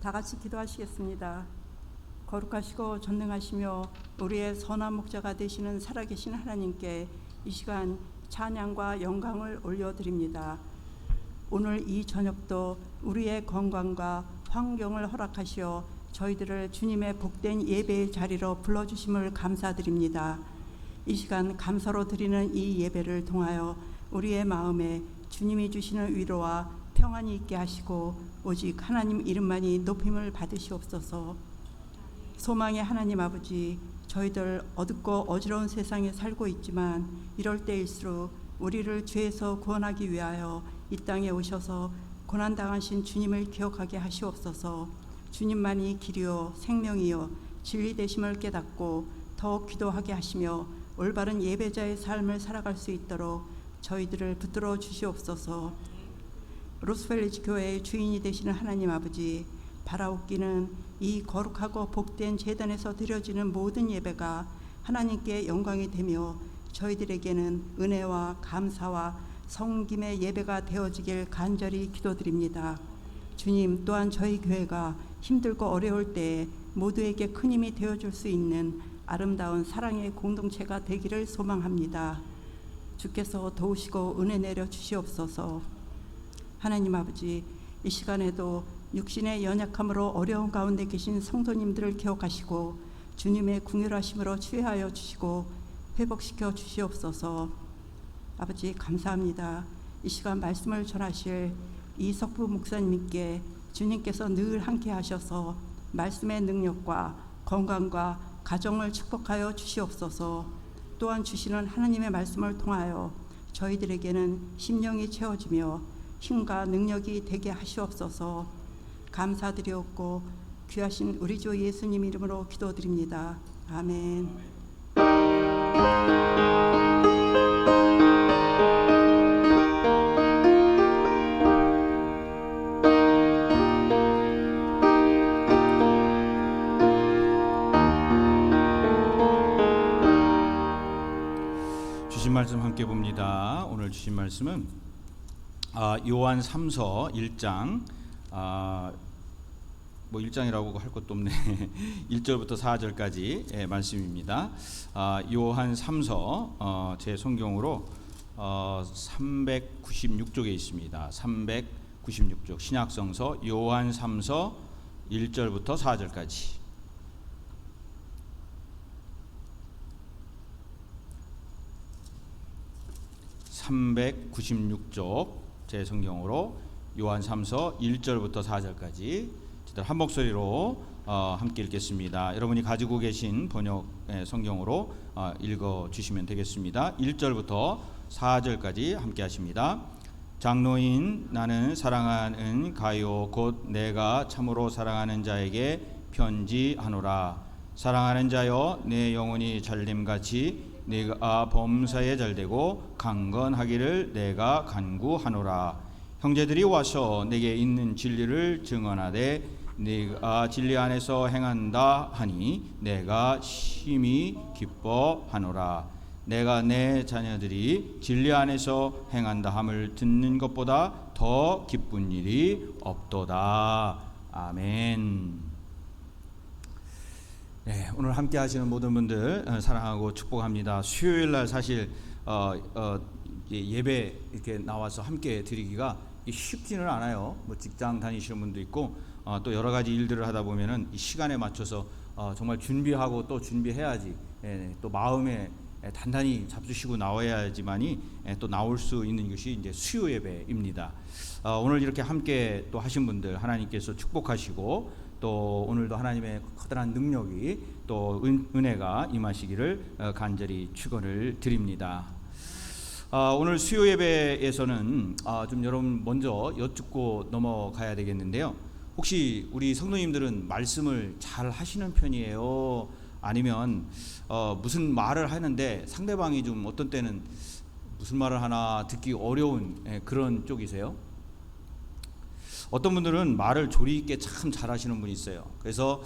다 같이 기도하시겠습니다. 거룩하시고 전능하시며 우리의 선한 목자가 되시는 살아계신 하나님께 이 시간 찬양과 영광을 올려드립니다. 오늘 이 저녁도 우리의 건강과 환경을 허락하시어 저희들을 주님의 복된 예배의 자리로 불러주심을 감사드립니다. 이 시간 감사로 드리는 이 예배를 통하여 우리의 마음에 주님이 주시는 위로와 평안이 있게 하시고 오직 하나님 이름만이 높임을 받으시옵소서. 소망의 하나님 아버지, 저희들 어둡고 어지러운 세상에 살고 있지만 이럴 때일수록 우리를 죄에서 구원하기 위하여 이 땅에 오셔서 고난당하신 주님을 기억하게 하시옵소서. 주님만이 길이요 생명이요 진리 되심을 깨닫고 더욱 기도하게 하시며 올바른 예배자의 삶을 살아갈 수 있도록 저희들을 붙들어 주시옵소서. 로스펠리지 교회의 주인이 되시는 하나님 아버지, 바라옵기는 이 거룩하고 복된 제단에서 드려지는 모든 예배가 하나님께 영광이 되며 저희들에게는 은혜와 감사와 섬김의 예배가 되어지길 간절히 기도드립니다. 주님, 또한 저희 교회가 힘들고 어려울 때에 모두에게 큰 힘이 되어줄 수 있는 아름다운 사랑의 공동체가 되기를 소망합니다. 주께서 도우시고 은혜 내려 주시옵소서. 하나님 아버지, 이 시간에도 육신의 연약함으로 어려운 가운데 계신 성도님들을 기억하시고 주님의 궁휼하심으로 치유하여 주시고 회복시켜 주시옵소서. 아버지 감사합니다. 이 시간 말씀을 전하실 이석부 목사님께 주님께서 늘 함께 하셔서 말씀의 능력과 건강과 가정을 축복하여 주시옵소서. 또한 주시는 하나님의 말씀을 통하여 저희들에게는 심령이 채워지며 힘과 능력이 되게 하시옵소서. 감사드리옵고 귀하신 우리 주 예수님 이름으로 기도드립니다. 아멘. 주신 말씀 함께 봅니다. 오늘 주신 말씀은 요한 3서 1장 1장이라고 할 것도 없네. 1절부터 4절까지 말씀입니다. 요한 3서 제 성경으로 396쪽에 있습니다. 396쪽 신약성서 요한 3서 1절부터 4절까지. (396쪽) 제 성경으로 요한 3서 1절부터 4절까지 한 목소리로 함께 읽겠습니다. 여러분이 가지고 계신 번역 성경으로 읽어주시면 되겠습니다. 1절부터 4절까지 함께 하십니다. 장로인 나는 사랑하는 가요 곧 내가 참으로 사랑하는 자에게 편지하노라. 사랑하는 자여, 내 영혼이 잘됨같이 네가 범사에 잘되고 강건하기를 내가 간구하노라. 형제들이 와서 내게 있는 진리를 증언하되 네가 진리 안에서 행한다 하니 내가 심히 기뻐하노라. 내가 내 자녀들이 진리 안에서 행한다 함을 듣는 것보다 더 기쁜 일이 없도다. 아멘. 네, 오늘 함께 하시는 모든 분들 사랑하고 축복합니다. 수요일 날 사실 예배 이렇게 나와서 함께 드리기가 쉽지는 않아요. 뭐 직장 다니시는 분도 있고 또 여러 가지 일들을 하다 보면은 이 시간에 맞춰서 정말 준비하고 또 준비해야지 또 마음에 단단히 잡수시고 나와야지만이 또 나올 수 있는 것이 이제 수요 예배입니다. 오늘 이렇게 함께 또 하신 분들 하나님께서 축복하시고 또 오늘도 하나님의 커다란 능력이 또 은혜가 임하시기를 간절히 축원을 드립니다. 오늘 수요 예배에서는 좀 여러분 먼저 여쭙고 넘어가야 되겠는데요. 혹시 우리 성도님들은 말씀을 잘 하시는 편이에요? 아니면 무슨 말을 하는데 상대방이 좀 어떤 때는 무슨 말을 하나 듣기 어려운 그런 쪽이세요? 어떤 분들은 말을 조리 있게 참 잘하시는 분이 있어요. 그래서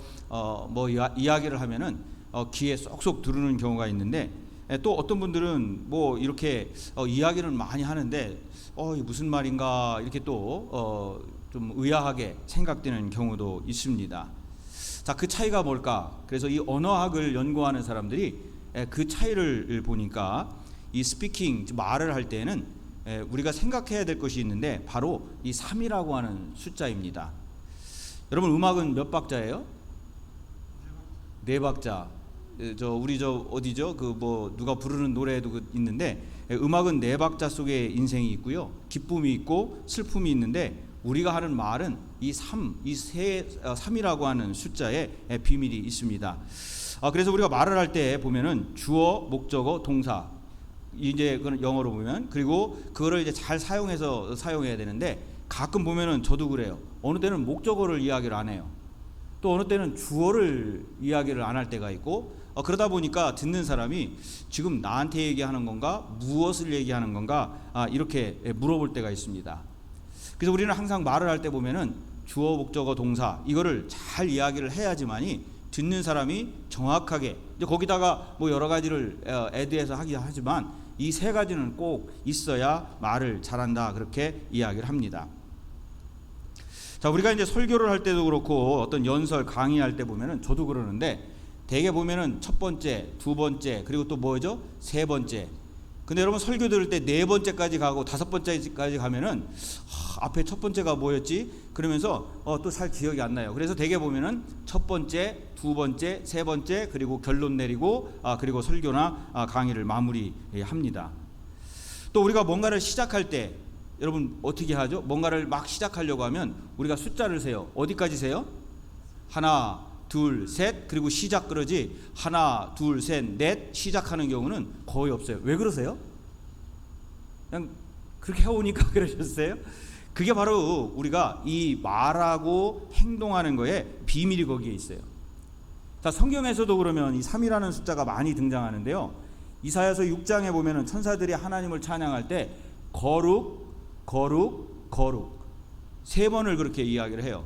뭐 이야기를 하면은 귀에 쏙쏙 들어오는 경우가 있는데, 또 어떤 분들은 뭐 이렇게 이야기를 많이 하는데 무슨 말인가 이렇게 또 좀 의아하게 생각되는 경우도 있습니다. 자, 그 차이가 뭘까? 그래서 이 언어학을 연구하는 사람들이 그 차이를 보니까 이 스피킹, 말을 할 때에는 우리가 생각해야 될 것이 있는데 바로 이 3이라고 하는 숫자입니다. 여러분, 음악은 몇 박자예요? 4박자. 우리 어디죠? 누가 부르는 노래도 있는데 음악은 4박자 속에 인생이 있고요. 기쁨이 있고 슬픔이 있는데 우리가 하는 말은 이 3이라고 하는 숫자에 비밀이 있습니다. 그래서 우리가 말을 할 때 보면은 주어, 목적어, 동사, 이제 그건 영어로 보면, 그리고 그거를 이제 잘 사용해야 되는데 가끔 보면은 저도 그래요. 어느 때는 목적어를 이야기를 안 해요. 또 어느 때는 주어를 이야기를 안 할 때가 있고, 그러다 보니까 듣는 사람이 지금 나한테 얘기하는 건가, 무엇을 얘기하는 건가, 이렇게 물어볼 때가 있습니다. 그래서 우리는 항상 말을 할 때 보면은 주어, 목적어, 동사 이거를 잘 이야기를 해야지만이 듣는 사람이 정확하게, 이제 거기다가 뭐 여러 가지를 애드해서 하긴 하지만 이 3가지는 꼭 있어야 말을 잘한다, 그렇게 이야기를 합니다. 자, 우리가 이제 설교를 할 때도 그렇고 어떤 연설 강의할 때 보면은 저도 그러는데 대개 보면은 첫 번째, 두 번째, 그리고 또 뭐죠? 3번째. 근데 여러분 설교 들을 때 4번째까지 가고 5번째까지 가면은 앞에 첫 번째가 뭐였지? 그러면서 또 잘 기억이 안 나요. 그래서 대개 보면은 첫 번째, 두 번째, 3번째, 그리고 결론 내리고 그리고 설교나 강의를 마무리합니다. 또 우리가 뭔가를 시작할 때 여러분 어떻게 하죠? 뭔가를 막 시작하려고 하면 우리가 숫자를 세요. 어디까지 세요? 하나, 둘, 셋, 그리고 시작 그러지 하나, 둘, 셋, 넷 시작하는 경우는 거의 없어요. 왜 그러세요? 그냥 그렇게 해오니까 그러셨어요? 그게 바로 우리가 이 말하고 행동하는 거에 비밀이 거기에 있어요. 자, 성경에서도 그러면 이 3이라는 숫자가 많이 등장하는데요. 이사야서 6장에 보면은 천사들이 하나님을 찬양할 때 거룩, 거룩, 거룩 3번을 그렇게 이야기를 해요.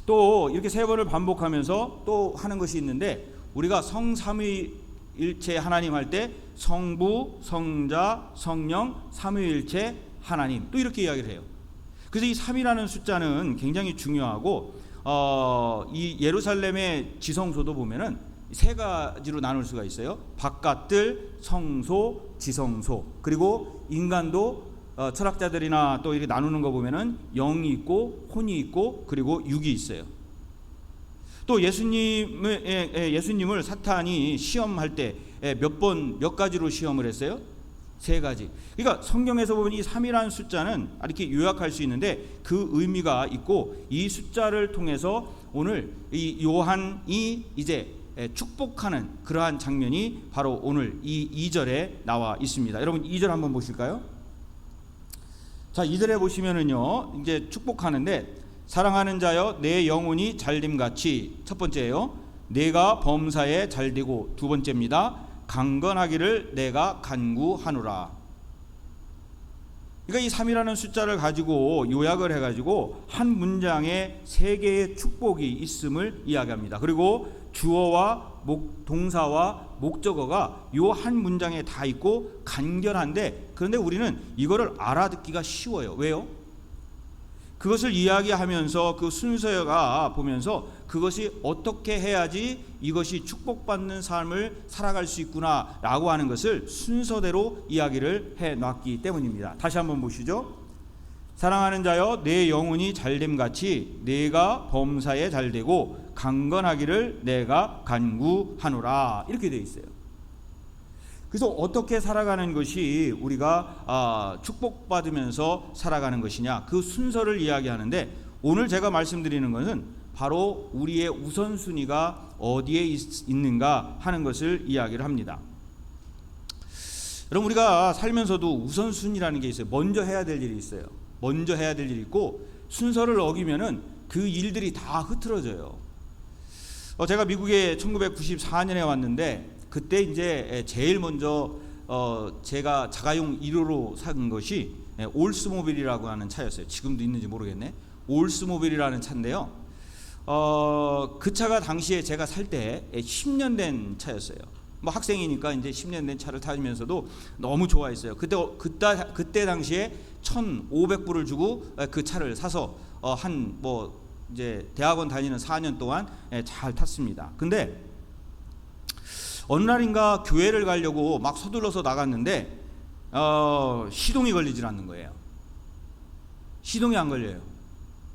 또 이렇게 3번을 반복하면서 또 하는 것이 있는데 우리가 성삼위일체 하나님 할 때 성부, 성자, 성령, 삼위일체 하나님 또 이렇게 이야기를 해요. 그래서 이 3이라는 숫자는 굉장히 중요하고 이 예루살렘의 지성소도 보면은 3가지로 나눌 수가 있어요. 바깥들, 성소, 지성소. 그리고 인간도 철학자들이나 또 이렇게 나누는 거 보면은 영이 있고 혼이 있고 그리고 육이 있어요. 또 예수님을 사탄이 시험할 때 몇 가지로 시험을 했어요? 3가지. 그러니까 성경에서 보면 이 3이라는 숫자는 이렇게 요약할 수 있는데 그 의미가 있고 이 숫자를 통해서 오늘 이 요한이 이제 축복하는 그러한 장면이 바로 오늘 이 2절에 나와 있습니다. 여러분 2절 한번 보실까요? 자, 2절에 보시면은요, 이제 축복하는데 사랑하는 자여 내 영혼이 잘됨같이 첫 번째예요. 내가 범사에 잘되고 두 번째입니다. 강건하기를 내가 간구하노라. 그러니까 이 3이라는 숫자를 가지고 요약을 해가지고 한 문장에 3개의 축복이 있음을 이야기합니다. 그리고 주어와 동사와 목적어가 요 한 문장에 다 있고 간결한데 그런데 우리는 이거를 알아듣기가 쉬워요. 왜요? 그것을 이야기하면서 그 순서가 보면서 그것이 어떻게 해야지 이것이 축복받는 삶을 살아갈 수 있구나 라고 하는 것을 순서대로 이야기를 해놨기 때문입니다. 다시 한번 보시죠. 사랑하는 자여 내 영혼이 잘됨같이 내가 범사에 잘되고 강건하기를 내가 간구하노라 이렇게 되어 있어요. 그래서 어떻게 살아가는 것이 우리가 축복받으면서 살아가는 것이냐 그 순서를 이야기하는데 오늘 제가 말씀드리는 것은 바로 우리의 우선순위가 어디에 있는가 하는 것을 이야기를 합니다. 여러분 우리가 살면서도 우선순위라는 게 있어요. 먼저 해야 될 일이 있어요. 먼저 해야 될 일이 있고 순서를 어기면은 그 일들이 다 흐트러져요. 제가 미국에 1994년에 왔는데 그때 이제 제일 먼저 제가 자가용 1호로 산 것이 올스모빌이라고 하는 차였어요. 지금도 있는지 모르겠네. 올스모빌이라는 차인데요. 그 차가 당시에 제가 살 때 10년 된 차였어요. 뭐 학생이니까 이제 10년 된 차를 타면서도 너무 좋아했어요. 그때 당시에 1,500불을 주고 그 차를 사서 이제 대학원 다니는 4년 동안 잘 탔습니다. 근데 어느 날인가 교회를 가려고 막 서둘러서 나갔는데 시동이 걸리질 않는 거예요. 시동이 안 걸려요.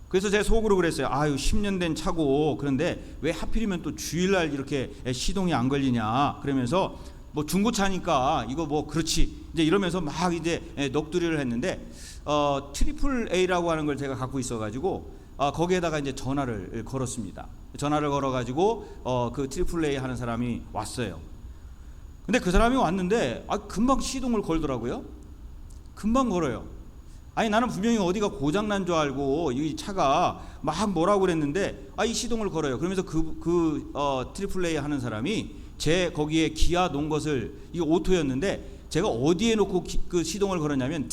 그래서 제 속으로 그랬어요. 아유, 10년 된 차고 그런데 왜 하필이면 또 주일날 이렇게 시동이 안 걸리냐. 그러면서 뭐 중고차니까 이거 뭐 그렇지 이제 이러면서 막 이제 넋두리를 했는데 트리플 A라고 하는 걸 제가 갖고 있어가지고 거기에다가 이제 전화를 걸었습니다. 전화를 걸어가지고 그 트리플 A 하는 사람이 왔어요. 근데 그 사람이 왔는데 금방 시동을 걸더라고요. 금방 걸어요. 아니 나는 분명히 어디가 고장 난 줄 알고 이 차가 막 뭐라고 그랬는데 이 시동을 걸어요. 그러면서 그 트리플 A 하는 사람이 제 거기에 기아 놓은 것을 이거 오토였는데 제가 어디에 놓고 그 시동을 걸었냐면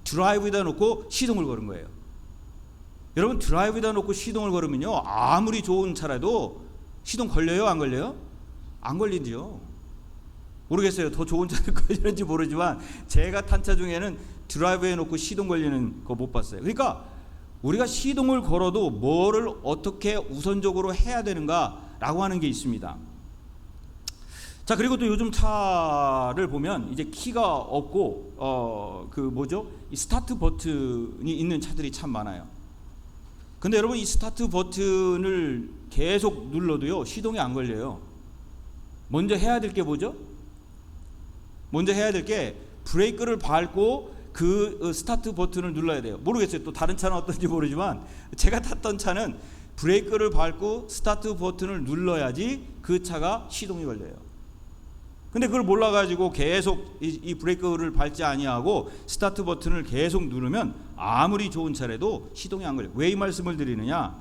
드라이브에다 놓고 시동을 걸은 거예요. 여러분 드라이브에다 놓고 시동을 걸으면요 아무리 좋은 차라도 시동 걸려요 안 걸려요? 안 걸리죠. 모르겠어요. 더 좋은 차를 걸리는지 모르지만 제가 탄 차 중에는 드라이브에 놓고 시동 걸리는 거 못 봤어요. 그러니까 우리가 시동을 걸어도 뭐를 어떻게 우선적으로 해야 되는가라고 하는 게 있습니다. 자, 그리고 또 요즘 차를 보면 이제 키가 없고 이 스타트 버튼이 있는 차들이 참 많아요. 근데 여러분 이 스타트 버튼을 계속 눌러도요 시동이 안 걸려요. 먼저 해야 될 게 뭐죠? 먼저 해야 될 게 브레이크를 밟고 그 스타트 버튼을 눌러야 돼요. 모르겠어요. 또 다른 차는 어떤지 모르지만 제가 탔던 차는 브레이크를 밟고 스타트 버튼을 눌러야지 그 차가 시동이 걸려요. 근데 그걸 몰라가지고 계속 이 브레이크를 밟지 아니하고 스타트 버튼을 계속 누르면 아무리 좋은 차라도 시동이 안 걸려요. 왜 이 말씀을 드리느냐?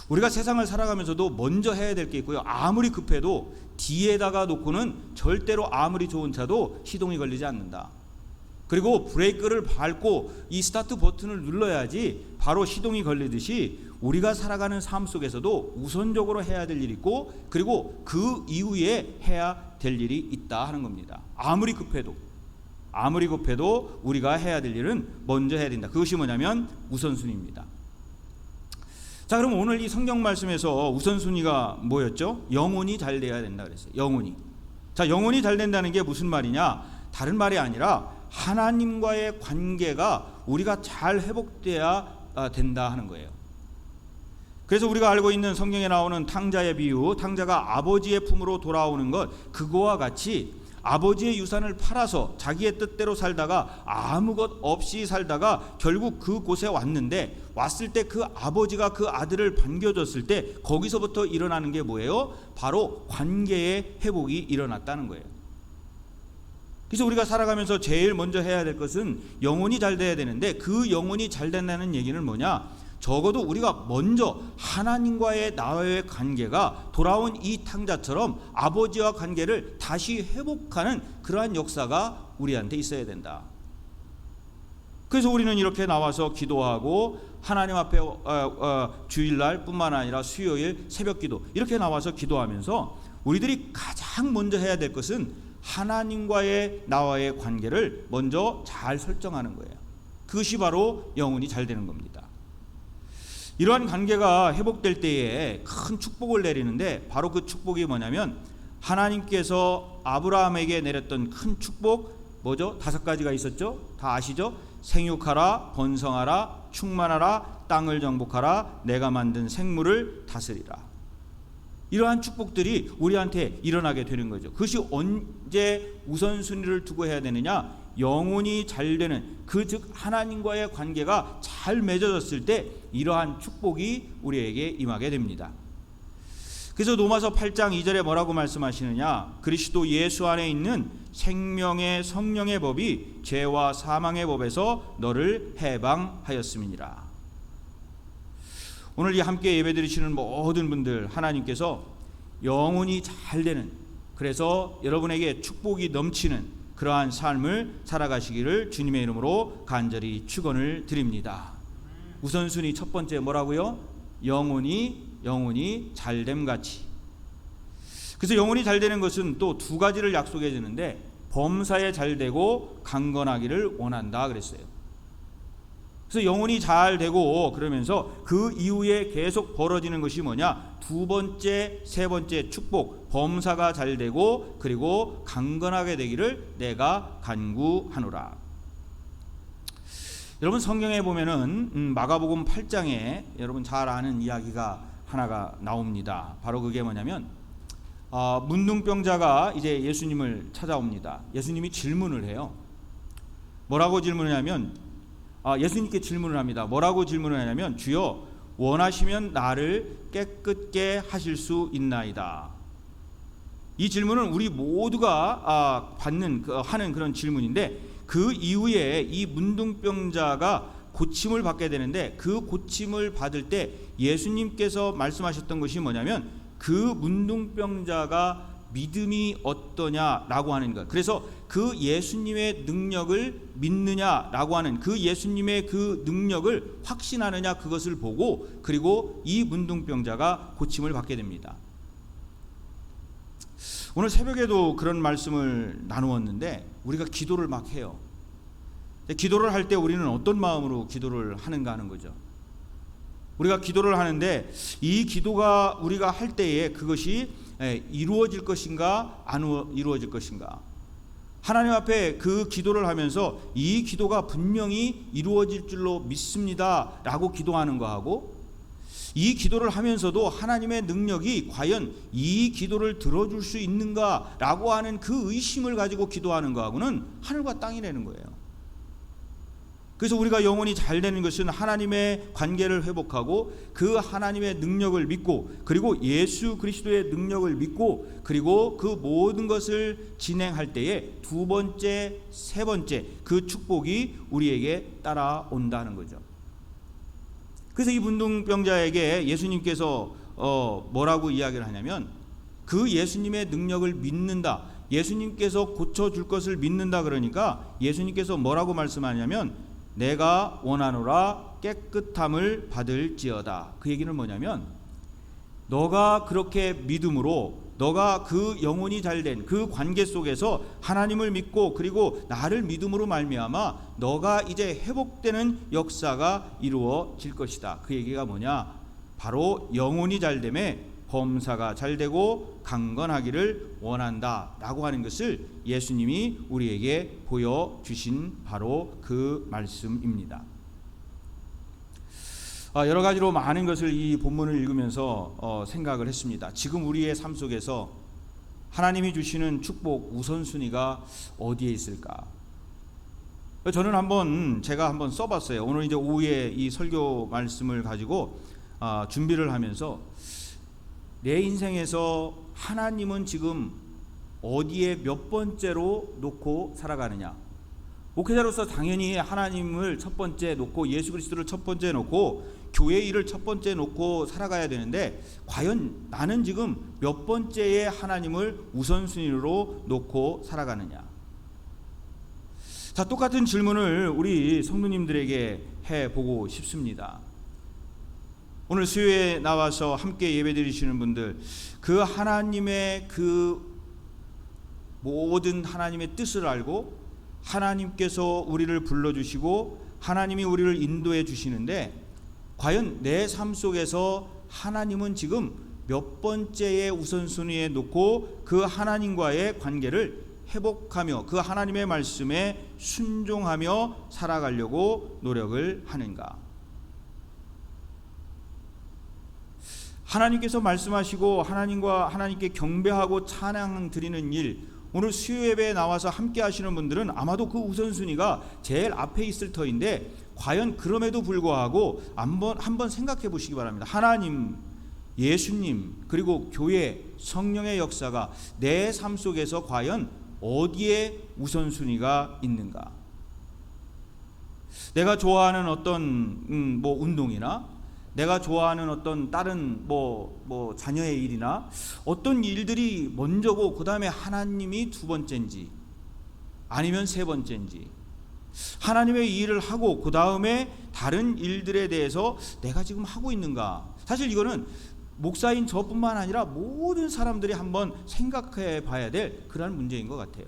우리가 세상을 살아가면서도 먼저 해야 될 게 있고요. 아무리 급해도 뒤에다가 놓고는 절대로 아무리 좋은 차도 시동이 걸리지 않는다. 그리고 브레이크를 밟고 이 스타트 버튼을 눌러야지 바로 시동이 걸리듯이 우리가 살아가는 삶 속에서도 우선적으로 해야 될 일이 있고 그리고 그 이후에 해야 될 일이 있다 하는 겁니다. 아무리 급해도 우리가 해야 될 일은 먼저 해야 된다. 그것이 뭐냐면 우선순위입니다. 자, 그럼 오늘 이 성경 말씀에서 우선순위가 뭐였죠? 영혼이 잘 돼야 된다 그랬어요. 영혼이. 자, 영혼이 잘 된다는 게 무슨 말이냐? 다른 말이 아니라 하나님과의 관계가 우리가 잘 회복돼야 된다 하는 거예요. 그래서 우리가 알고 있는 성경에 나오는 탕자의 비유, 탕자가 아버지의 품으로 돌아오는 것, 그거와 같이 아버지의 유산을 팔아서 자기의 뜻대로 살다가 아무 것 없이 살다가 결국 그곳에 왔는데 왔을 때 그 아버지가 그 아들을 반겨줬을 때 거기서부터 일어나는 게 뭐예요? 바로 관계의 회복이 일어났다는 거예요. 그래서 우리가 살아가면서 제일 먼저 해야 될 것은 영혼이 잘 돼야 되는데 그 영혼이 잘 된다는 얘기는 뭐냐? 적어도 우리가 먼저 하나님과의 나와의 관계가 돌아온 이 탕자처럼 아버지와 관계를 다시 회복하는 그러한 역사가 우리한테 있어야 된다. 그래서 우리는 이렇게 나와서 기도하고 하나님 앞에 주일날 뿐만 아니라 수요일 새벽기도 이렇게 나와서 기도하면서 우리들이 가장 먼저 해야 될 것은 하나님과의 나와의 관계를 먼저 잘 설정하는 거예요. 그것이 바로 영혼이 잘 되는 겁니다. 이러한 관계가 회복될 때에 큰 축복을 내리는데 바로 그 축복이 뭐냐면 하나님께서 아브라함에게 내렸던 큰 축복 뭐죠? 5가지가 있었죠? 다 아시죠? 생육하라, 번성하라, 충만하라, 땅을 정복하라, 내가 만든 생물을 다스리라. 이러한 축복들이 우리한테 일어나게 되는 거죠. 그것이 언제 우선순위를 두고 해야 되느냐? 영혼이 잘 되는 즉 하나님과의 관계가 잘 맺어졌을 때 이러한 축복이 우리에게 임하게 됩니다. 그래서 로마서 8장 2절에 뭐라고 말씀하시느냐? 그리스도 예수 안에 있는 생명의 성령의 법이 죄와 사망의 법에서 너를 해방하였음이니라. 오늘 이 함께 예배드리시는 모든 분들 하나님께서 영혼이 잘 되는 그래서 여러분에게 축복이 넘치는 그러한 삶을 살아가시기를 주님의 이름으로 간절히 축원을 드립니다. 우선순위 첫 번째 뭐라고요? 영혼이 잘됨 같이. 그래서 영혼이 잘 되는 것은 또 2가지를 약속해 주는데 범사에 잘 되고 강건하기를 원한다 그랬어요. 그래서 영혼이 잘 되고 그러면서 그 이후에 계속 벌어지는 것이 뭐냐? 두 번째, 세 번째 축복, 범사가 잘 되고 그리고 강건하게 되기를 내가 간구하노라. 여러분 성경에 보면은 마가복음 8장에 여러분 잘 아는 이야기가 하나가 나옵니다. 바로 그게 뭐냐면 문둥병자가 이제 예수님을 찾아옵니다. 예수님이 질문을 해요. 뭐라고 질문을 하냐면 예수님께 질문을 합니다. 뭐라고 질문을 하냐면 주여 원하시면 나를 깨끗게 하실 수 있나이다. 이 질문은 우리 모두가 하는 그런 질문인데 그 이후에 이 문둥병자가 고침을 받게 되는데 그 고침을 받을 때 예수님께서 말씀하셨던 것이 뭐냐면 그 문둥병자가 믿음이 어떠냐라고 하는 것. 그래서 그 예수님의 능력을 믿느냐라고 하는 그 예수님의 그 능력을 확신하느냐 그것을 보고 그리고 이 문둥병자가 고침을 받게 됩니다. 오늘 새벽에도 그런 말씀을 나누었는데 우리가 기도를 막 해요. 기도를 할 때 우리는 어떤 마음으로 기도를 하는가 하는 거죠. 우리가 기도를 하는데 이 기도가 우리가 할 때에 그것이 이루어질 것인가 안 이루어질 것인가. 하나님 앞에 그 기도를 하면서 이 기도가 분명히 이루어질 줄로 믿습니다 라고 기도하는 거하고 이 기도를 하면서도 하나님의 능력이 과연 이 기도를 들어줄 수 있는가 라고 하는 그 의심을 가지고 기도하는 거하고는 하늘과 땅이라는 거예요. 그래서 우리가 영혼이 잘 되는 것은 하나님의 관계를 회복하고 그 하나님의 능력을 믿고 그리고 예수 그리스도의 능력을 믿고 그리고 그 모든 것을 진행할 때에 두 번째, 세 번째 그 축복이 우리에게 따라온다는 거죠. 그래서 이 문둥병자에게 예수님께서 뭐라고 이야기를 하냐면 그 예수님의 능력을 믿는다. 예수님께서 고쳐줄 것을 믿는다 그러니까 예수님께서 뭐라고 말씀하냐면 내가 원하노라 깨끗함을 받을지어다. 그 얘기는 뭐냐면 너가 그렇게 믿음으로 너가 그 영혼이 잘된 그 관계 속에서 하나님을 믿고 그리고 나를 믿음으로 말미암아 너가 이제 회복되는 역사가 이루어질 것이다. 그 얘기가 뭐냐? 바로 영혼이 잘됨에 범사가 잘되고 강건하기를 원한다 라고 하는 것을 예수님이 우리에게 보여주신 바로 그 말씀입니다. 여러 가지로 많은 것을 이 본문을 읽으면서 생각을 했습니다. 지금 우리의 삶 속에서 하나님이 주시는 축복 우선순위가 어디에 있을까? 저는 제가 한번 써봤어요. 오늘 이제 오후에 이 설교 말씀을 가지고 준비를 하면서 내 인생에서 하나님은 지금 어디에 몇 번째로 놓고 살아가느냐. 목회자로서 당연히 하나님을 첫 번째 놓고 예수 그리스도를 첫 번째 놓고 교회 일을 첫 번째 놓고 살아가야 되는데 과연 나는 지금 몇 번째에 하나님을 우선순위로 놓고 살아가느냐. 자, 똑같은 질문을 우리 성도님들에게 해보고 싶습니다. 오늘 수요에 나와서 함께 예배드리시는 분들 그 하나님의 그 모든 하나님의 뜻을 알고 하나님께서 우리를 불러주시고 하나님이 우리를 인도해 주시는데 과연 내 삶 속에서 하나님은 지금 몇 번째의 우선순위에 놓고 그 하나님과의 관계를 회복하며 그 하나님의 말씀에 순종하며 살아가려고 노력을 하는가. 하나님께서 말씀하시고 하나님께 경배하고 찬양 드리는 일, 오늘 수요 예배에 나와서 함께 하시는 분들은 아마도 그 우선순위가 제일 앞에 있을 터인데 과연 그럼에도 불구하고 한번 생각해 보시기 바랍니다. 하나님, 예수님, 그리고 교회, 성령의 역사가 내 삶 속에서 과연 어디에 우선순위가 있는가? 내가 좋아하는 어떤 운동이나 내가 좋아하는 어떤 다른 자녀의 일이나 어떤 일들이 먼저고 그 다음에 하나님이 두 번째인지 아니면 세 번째인지 하나님의 일을 하고 그 다음에 다른 일들에 대해서 내가 지금 하고 있는가. 사실 이거는 목사인 저뿐만 아니라 모든 사람들이 한번 생각해 봐야 될 그런 문제인 것 같아요.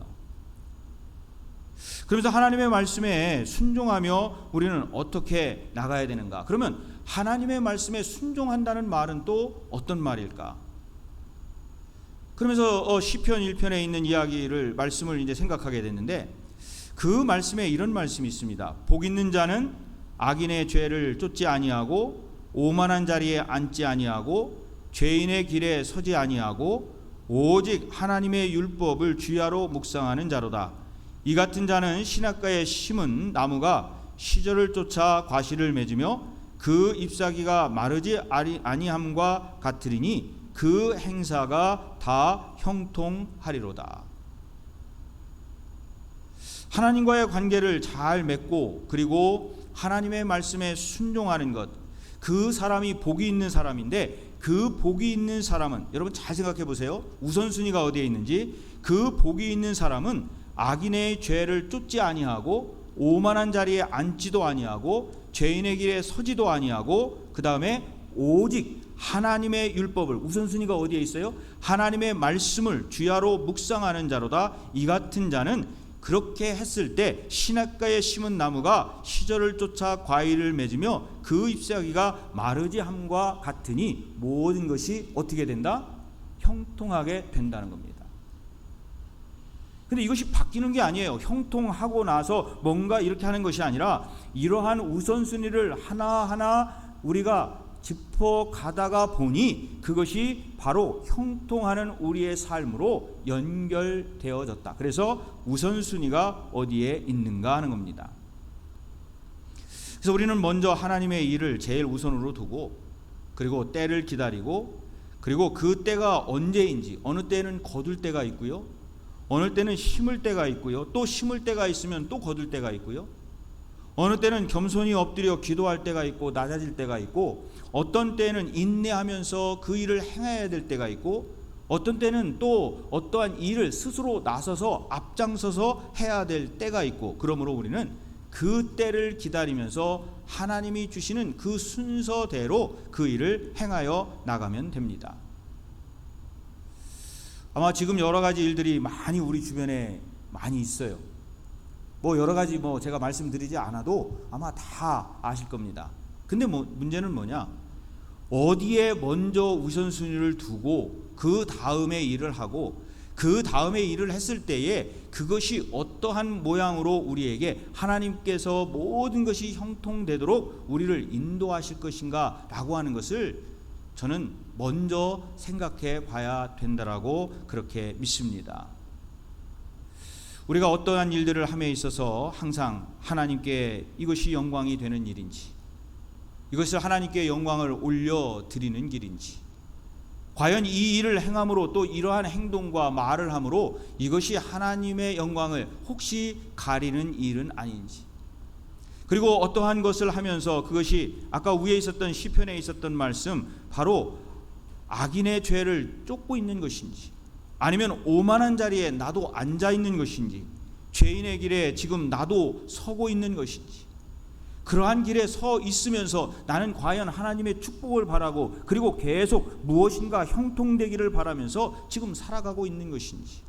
그러면서 하나님의 말씀에 순종하며 우리는 어떻게 나가야 되는가? 그러면 하나님의 말씀에 순종한다는 말은 또 어떤 말일까? 그러면서 시편 1편에 있는 이야기를 말씀을 이제 생각하게 됐는데, 그 말씀에 이런 말씀이 있습니다. 복 있는 자는 악인의 죄를 쫓지 아니하고 오만한 자리에 앉지 아니하고 죄인의 길에 서지 아니하고 오직 하나님의 율법을 주야로 묵상하는 자로다. 이 같은 자는 시냇가에 심은 나무가 시절을 쫓아 과실을 맺으며 그 잎사귀가 마르지 아니함과 같으리니 그 행사가 다 형통하리로다. 하나님과의 관계를 잘 맺고 그리고 하나님의 말씀에 순종하는 것, 그 사람이 복이 있는 사람인데, 그 복이 있는 사람은 여러분 잘 생각해 보세요. 우선순위가 어디에 있는지. 그 복이 있는 사람은 악인의 죄를 쫓지 아니하고 오만한 자리에 앉지도 아니하고 죄인의 길에 서지도 아니하고, 그 다음에 오직 하나님의 율법을, 우선순위가 어디에 있어요? 하나님의 말씀을 주야로 묵상하는 자로다. 이 같은 자는 그렇게 했을 때 시냇가에 심은 나무가 시절을 쫓아 과일을 맺으며 그 잎사귀가 마르지 함과 같으니 모든 것이 어떻게 된다? 형통하게 된다는 겁니다. 근데 이것이 바뀌는 게 아니에요. 형통하고 나서 뭔가 이렇게 하는 것이 아니라 이러한 우선순위를 하나하나 우리가 짚어가다가 보니 그것이 바로 형통하는 우리의 삶으로 연결되어졌다. 그래서 우선순위가 어디에 있는가 하는 겁니다. 그래서 우리는 먼저 하나님의 일을 제일 우선으로 두고, 그리고 때를 기다리고, 그리고 그 때가 언제인지, 어느 때는 거둘 때가 있고요, 어느 때는 심을 때가 있고요, 또 심을 때가 있으면 또 거둘 때가 있고요, 어느 때는 겸손히 엎드려 기도할 때가 있고 낮아질 때가 있고, 어떤 때는 인내하면서 그 일을 행해야 될 때가 있고, 어떤 때는 또 어떠한 일을 스스로 나서서 앞장서서 해야 될 때가 있고, 그러므로 우리는 그 때를 기다리면서 하나님이 주시는 그 순서대로 그 일을 행하여 나가면 됩니다. 아마 지금 여러 가지 일들이 많이 우리 주변에 많이 있어요. 여러 가지 제가 말씀드리지 않아도 아마 다 아실 겁니다. 근데 문제는 뭐냐? 어디에 먼저 우선순위를 두고 그 다음에 일을 하고, 그 다음에 일을 했을 때에 그것이 어떠한 모양으로 우리에게 하나님께서 모든 것이 형통되도록 우리를 인도하실 것인가 라고 하는 것을 저는 먼저 생각해 봐야 된다라고 그렇게 믿습니다. 우리가 어떠한 일들을 함에 있어서 항상 하나님께 이것이 영광이 되는 일인지, 이것을 하나님께 영광을 올려드리는 길인지, 과연 이 일을 행함으로 또 이러한 행동과 말을 함으로 이것이 하나님의 영광을 혹시 가리는 일은 아닌지, 그리고 어떠한 것을 하면서 그것이 아까 위에 있었던 시편에 있었던 말씀, 바로 악인의 죄를 쫓고 있는 것인지, 아니면 오만한 자리에 나도 앉아 있는 것인지, 죄인의 길에 지금 나도 서고 있는 것인지, 그러한 길에 서 있으면서 나는 과연 하나님의 축복을 바라고 그리고 계속 무엇인가 형통되기를 바라면서 지금 살아가고 있는 것인지,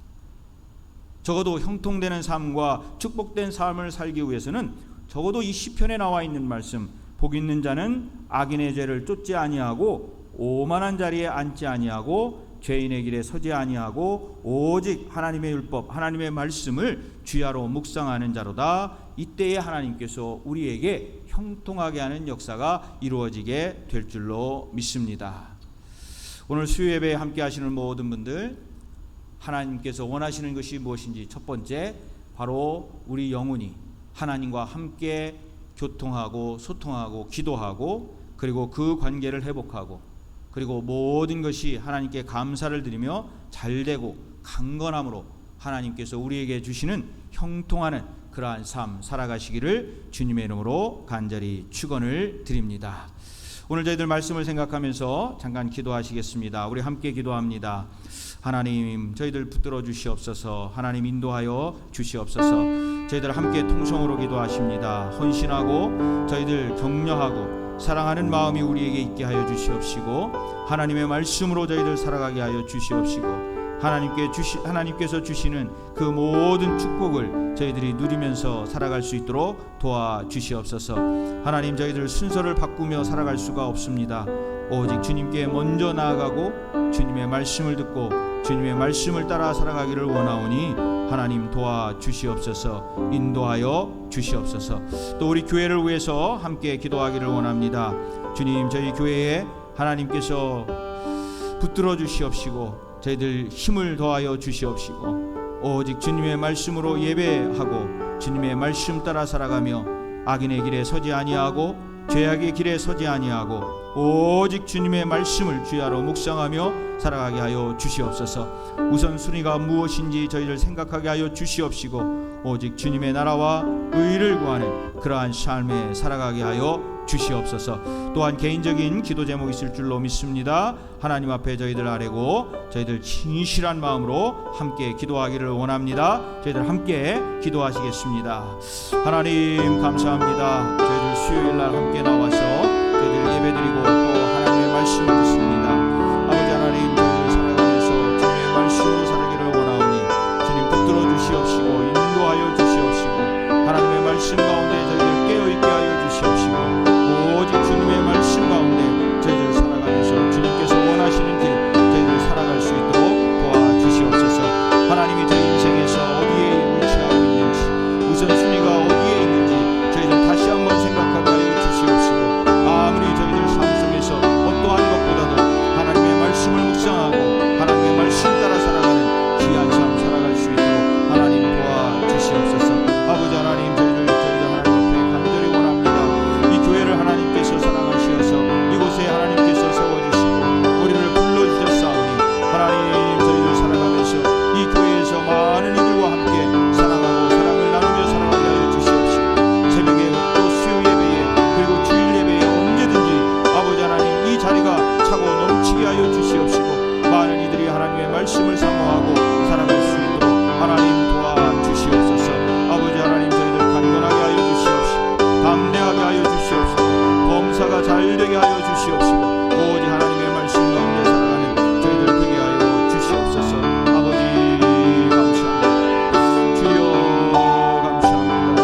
적어도 형통되는 삶과 축복된 삶을 살기 위해서는 적어도 이 시편에 나와 있는 말씀, 복 있는 자는 악인의 죄를 쫓지 아니하고 오만한 자리에 앉지 아니하고 죄인의 길에 서지 아니하고 오직 하나님의 율법, 하나님의 말씀을 주야로 묵상하는 자로다. 이때에 하나님께서 우리에게 형통하게 하는 역사가 이루어지게 될 줄로 믿습니다. 오늘 수요예배에 함께 하시는 모든 분들, 하나님께서 원하시는 것이 무엇인지, 첫 번째 바로 우리 영혼이 하나님과 함께 교통하고 소통하고 기도하고, 그리고 그 관계를 회복하고, 그리고 모든 것이 하나님께 감사를 드리며 잘되고 강건함으로 하나님께서 우리에게 주시는 형통하는 그러한 삶 살아가시기를 주님의 이름으로 간절히 축원을 드립니다. 오늘 저희들 말씀을 생각하면서 잠깐 기도하시겠습니다. 우리 함께 기도합니다. 하나님, 저희들 붙들어 주시옵소서. 하나님, 인도하여 주시옵소서. 저희들 함께 통성으로 기도하십니다. 헌신하고 저희들 격려하고 사랑하는 마음이 우리에게 있게 하여 주시옵시고, 하나님의 말씀으로 저희들 살아가게 하여 주시옵시고, 하나님께서 주시는 그 모든 축복을 저희들이 누리면서 살아갈 수 있도록 도와주시옵소서. 하나님, 저희들 순서를 바꾸며 살아갈 수가 없습니다. 오직 주님께 먼저 나아가고 주님의 말씀을 듣고 주님의 말씀을 따라 살아가기를 원하오니 하나님 도와주시옵소서. 인도하여 주시옵소서. 또 우리 교회를 위해서 함께 기도하기를 원합니다. 주님, 저희 교회에 하나님께서 붙들어 주시옵시고 저희들 힘을 더하여 주시옵시고 오직 주님의 말씀으로 예배하고 주님의 말씀 따라 살아가며 악인의 길에 서지 아니하고 죄악의 길에 서지 아니하고 오직 주님의 말씀을 주야로 묵상하며 살아가게 하여 주시옵소서. 우선순위가 무엇인지 저희를 생각하게 하여 주시옵시고 오직 주님의 나라와 의를 구하는 그러한 삶에 살아가게 하여 주시옵소서. 또한 개인적인 기도 제목이 있을 줄로 믿습니다. 하나님 앞에 저희들 아뢰고 저희들 진실한 마음으로 함께 기도하기를 원합니다. 저희들 함께 기도하시겠습니다. 하나님 감사합니다. 저희들 수요일날 함께 나와서 저희들 예배드리고 또 하나님의 말씀을 듣습니다. 아버지 하나님, 저희들 살아가면서 주님의 말씀으로 살기를 원하오니 주님 붙들어 주시옵시고 인도하여 주시옵시고 하나님의 말씀 가운데 저희들 깨어있게 하여 주시옵시고 오직 주님의 말씀 가운데 저희들 살아가면서 주님께서 원하시는 길 저희들 살아갈 수 있도록 도와주시옵소서. 하나님이 저희 인생에서 어디에 위치하고 있는지 우선순위가 어디에 있는지 저희들 다시 한번 생각하게 하여 주시옵시고 아무리 저희들 삶 속에서 어떠한 것보다도 하나님의 말씀을 묵상하고 하나님의 말씀 따라 살아가는 귀한 삶 살아갈 수 있도록 하나님 도와주시옵소서. 아버지 하나님, 저희들 하나님 앞에 간절히 원합니다. 이 교회를 하나님께서 사랑하시어서 이곳에 하나님께서 세워주시고 우리를 불러주셨사오니 하나님, 저희들 살아가면서 이 교회에서 많은 이들과 함께 사랑하고 사랑을 나누며 살아가게 하여 주시옵시고 새벽에 또 수요 예배에 그리고 주일 예배에 언제든지 아버지 하나님 이 자리가 차고 넘치게 하여 주시옵시고 많은 이들이 하나님의 말씀을 사모하고 살아갈 수 있도록 하나님 도와주시옵소서. 아버지 하나님, 저희들 강건하게 하여 주시옵시고 담대하게 하여 주시옵시고 범사가 잘되게 하여 주시옵시고 오직 하나님의 말씀 가운데 살아가는 저희들 되게 하여 주시옵소서. 아버지 감사합니다. 주여 감사합니다.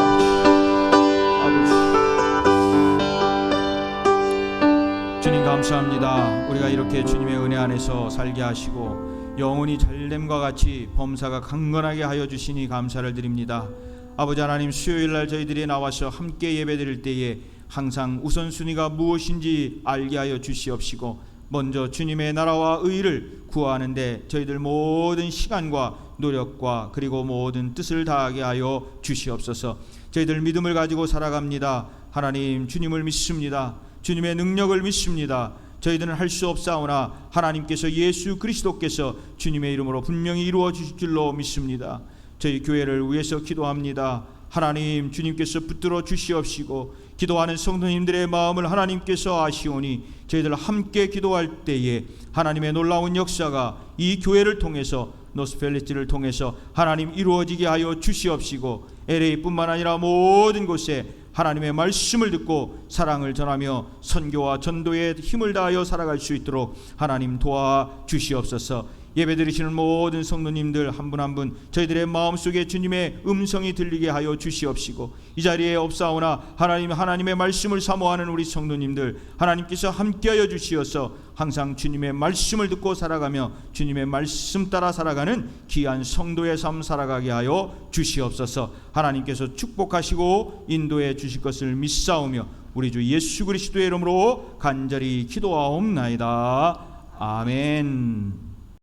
아버지 주님 감사합니다. 우리가 이렇게 주님의 은혜 안에서 살게 하시고 영혼이 잘됨과 같이 범사가 강건하게 하여 주시니 감사를 드립니다. 아버지 하나님, 수요일날 저희들이 나와서 함께 예배드릴 때에 항상 우선순위가 무엇인지 알게 하여 주시옵시고 먼저 주님의 나라와 의를 구하는데 저희들 모든 시간과 노력과 그리고 모든 뜻을 다하게 하여 주시옵소서. 저희들 믿음을 가지고 살아갑니다. 하나님, 주님을 믿습니다. 주님의 능력을 믿습니다. 저희들은 할 수 없사오나 하나님께서 예수 그리스도께서 주님의 이름으로 분명히 이루어 주실 줄로 믿습니다. 저희 교회를 위해서 기도합니다. 하나님, 주님께서 붙들어 주시옵시고 기도하는 성도님들의 마음을 하나님께서 아시오니 저희들 함께 기도할 때에 하나님의 놀라운 역사가 이 교회를 통해서 노스펠리티를 통해서 하나님 이루어지게 하여 주시옵시고 LA뿐만 아니라 모든 곳에 하나님의 말씀을 듣고 사랑을 전하며 선교와 전도에 힘을 다하여 살아갈 수 있도록 하나님 도와주시옵소서. 예배드리시는 모든 성도님들 한 분 한 분 저희들의 마음속에 주님의 음성이 들리게 하여 주시옵시고 이 자리에 없사오나 하나님의 말씀을 사모하는 우리 성도님들 하나님께서 함께하여 주시어서 항상 주님의 말씀을 듣고 살아가며 주님의 말씀 따라 살아가는 귀한 성도의 삶 살아가게 하여 주시옵소서. 하나님께서 축복하시고 인도해 주실 것을 믿사오며 우리 주 예수 그리스도의 이름으로 간절히 기도하옵나이다. 아멘.